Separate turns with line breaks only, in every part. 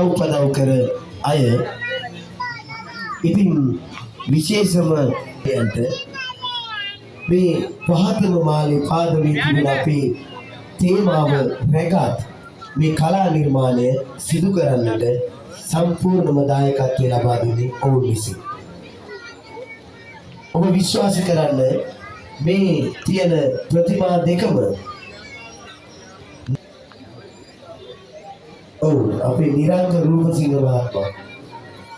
උපදව් කර අය ඉතින් විශේෂම යන්ට මේ පහතම මාලේ පාදවී තිබෙන අපේ තේමාව රැගත් මේ කලා නිර්මාණය සිදු කරන්නට සම්පූර්ණම දායකත්වය ලබා දුන්නේ ඔවුන් විසින්. ඔබ විශ්වාස කරන්න මේ තියෙන ප්‍රතිමා දෙකම අපේ නිරංග රූපසිංහ මහත්මයා.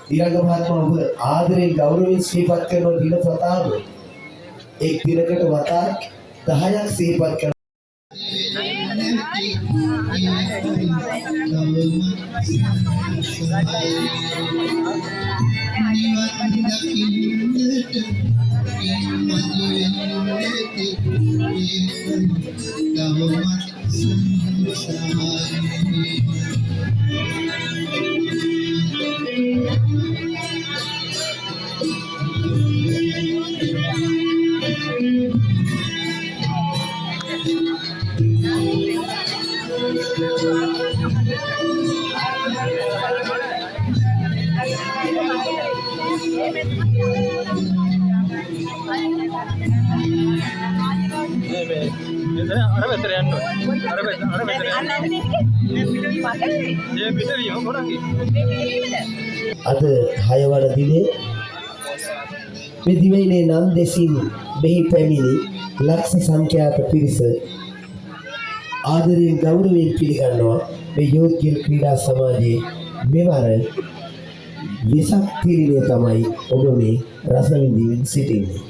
නිරංග මහත්මයා ඔබ ආදරයෙන් ගෞරවයෙන් සිහිපත් කරන දින ප්‍රතාප එක් දිනකට වතා 10ක් සිහිපත් කරන අද 6 වන දිනේ මේ දිවයිනේ නම් දෙසින් මෙහි පැමිණි ලක්ෂ සංඛ්‍යාත පිරිස ආදරයෙන් ගෞරවයෙන් පිළිගන්නවා මේ යෝධ්‍ය ක්‍රීඩා සමාජයේ මෙවර විසක් තීරණය තමයි ඔබ මේ රස විඳින්න සිටින්නේ.